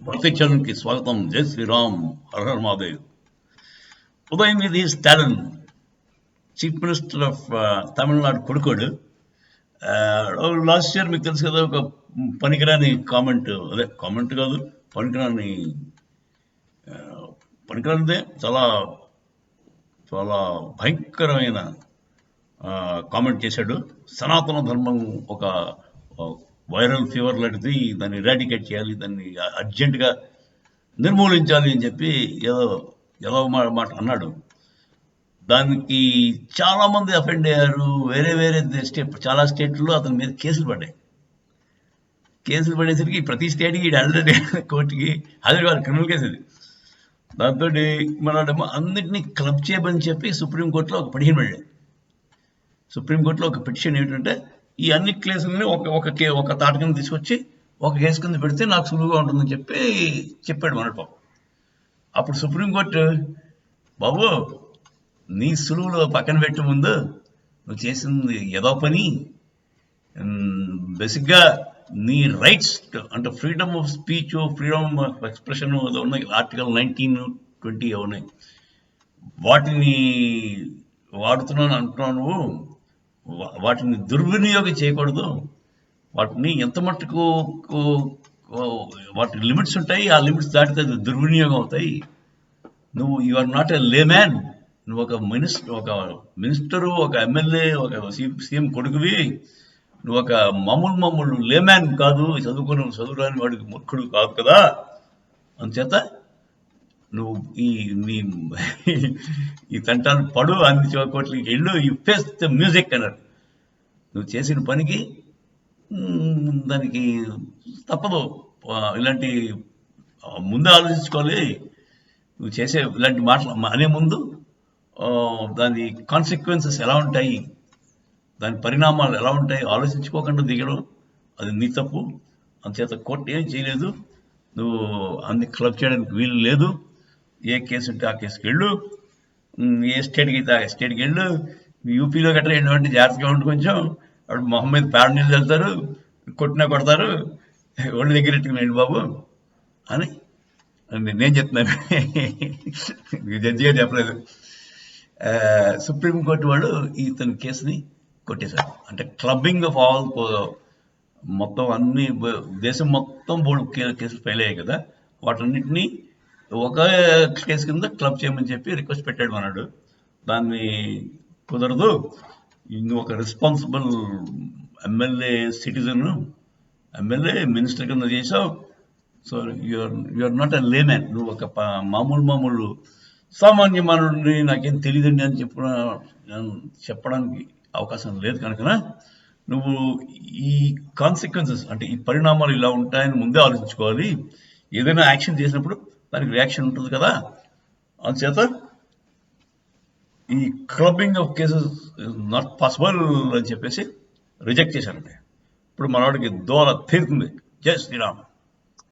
భక్తి ఛానల్కి స్వాగతం. జై Shri Ram, Har Har Mahadev. Udhayanidhi Stalin, chief minister of Tamil Nadu కొడుకోడు. లాస్ట్ ఇయర్ మీకు తెలుసు కదా, ఒక పనికిరాని కామెంట్ కాదు, పనికిరానిదే చాలా చాలా భయంకరమైన కామెంట్ చేశాడు. సనాతన ధర్మం ఒక వైరల్ ఫీవర్ లాంటిది, దాన్ని ఇరాడికేట్ చేయాలి, దాన్ని అర్జెంటుగా నిర్మూలించాలి అని చెప్పి ఏదో మాట అన్నాడు. దానికి చాలా మంది అఫెండ్ అయ్యారు. వేరే చాలా స్టేట్లో అతని మీద కేసులు పడేసరికి ప్రతి స్టేట్కి ఆల్రెడీ కోర్టుకి హైదరాబాద్ క్రిమినల్ కేసు ఇది. దాంతో మనడేమో అన్నింటినీ క్లబ్ చేయమని చెప్పి సుప్రీంకోర్టులో ఒక పిటిషన్ పడ్డాడు. సుప్రీంకోర్టులో ఒక పిటిషన్ ఏమిటంటే, ఈ అన్ని కేసులని ఒక తాట కింద తీసుకొచ్చి ఒక కేసు కింద పెడితే నాకు సులువుగా ఉంటుందని చెప్పాడు మన పాపం. అప్పుడు సుప్రీంకోర్టు, బాబు నీ సులువులో పక్కన పెట్టే ముందు నువ్వు చేసింది ఏదో పని, బేసిక్గా నీ రైట్స్ అంటే freedom of speech, freedom of expression ఉన్నాయి, ఆర్టికల్ 19, 20 ఉన్నాయి, వాటిని వాడుతున్నాను అంటున్నావు నువ్వు. వాటిని దుర్వినియోగం చేయకూడదు. వాటిని ఎంత మట్టుకు వాటి లిమిట్స్ ఉంటాయి, ఆ లిమిట్స్ దాటితే దుర్వినియోగం అవుతాయి. నువ్వు యు ఆర్ నాట్ ఎ లే మ్యాన్. నువ్వు ఒక మినిస్టరు, ఒక ఎమ్మెల్యే, ఒక సీఎం కొడుకువి. నువ్వు ఒక మామూలు లేమ్యాన్ కాదు, చదువురాని వాడికి మూర్ఖుడు కాదు కదా. అందుచేత నువ్వు ఈ తంటాలు పడు, అన్ని కోట్లకి వెళ్ళు, యూ ఫేస్ ద మ్యూజిక్ అన్నారు. నువ్వు చేసిన పనికి దానికి తప్పదు. ఇలాంటి ముందే ఆలోచించుకోవాలి. నువ్వు చేసే ఇలాంటి మాటలు అనే ముందు దాని కాన్సిక్వెన్సెస్ ఎలా ఉంటాయి, దాని పరిణామాలు ఎలా ఉంటాయి ఆలోచించుకోకుండా దిగడం అది నీ తప్పు. అందుచేత కోర్టు ఏం చేయలేదు, నువ్వు అన్ని క్లబ్ చేయడానికి వీలు లేదు. ఏ కేసు ఉంటే ఆ కేసుకి వెళ్ళు, ఏ స్టేట్కి అయితే ఆ స్టేట్కి వెళ్ళు. యూపీలో గట్రా ఏంటంటే జాగ్రత్తగా ఉండి కొంచెం, అప్పుడు మొహమ్మద్ పేడ నీళ్ళు వెళ్తారు, కొడతారు, ఒళ్ళు దగ్గర ఎట్టుకునేయండి బాబు అని నేను చెప్తున్నాను. జడ్జిగా చెప్పలేదు. సుప్రీంకోర్టు వాళ్ళు ఇతని కేసుని కొట్టేశారు. అంటే క్లబ్బింగ్ ఆఫ్ ఆల్, మొత్తం అన్ని దేశం మొత్తం బోర్డు కేసులు ఫెయిల్ అయ్యాయి కదా, వాటన్నిటినీ ఒక కేసు కింద క్లబ్ చేయమని చెప్పి రిక్వెస్ట్ పెట్టాడు అన్నాడు. దాన్ని కుదరదు, నువ్వు ఒక రెస్పాన్సిబుల్ ఎమ్మెల్యే మినిస్టర్ కింద చేసావు. So you're not a layman. నువ్వు ఒక మామూలు సామాన్య మానవుడిని, నాకేం తెలియదండి అని చెప్పడానికి అవకాశం లేదు. కనుక నువ్వు ఈ కాన్సిక్వెన్సెస్ అంటే ఈ పరిణామాలు ఇలా ఉంటాయని ముందే ఆలోచించుకోవాలి. ఏదైనా యాక్షన్ చేసినప్పుడు దానికి రియాక్షన్ ఉంటుంది కదా. అందుచేత ఈ clubbing of cases is not possible అని చెప్పేసి రిజెక్ట్ చేశారండి. ఇప్పుడు మనవాడికి దోల తీరుతుంది. జై శ్రీరామ్.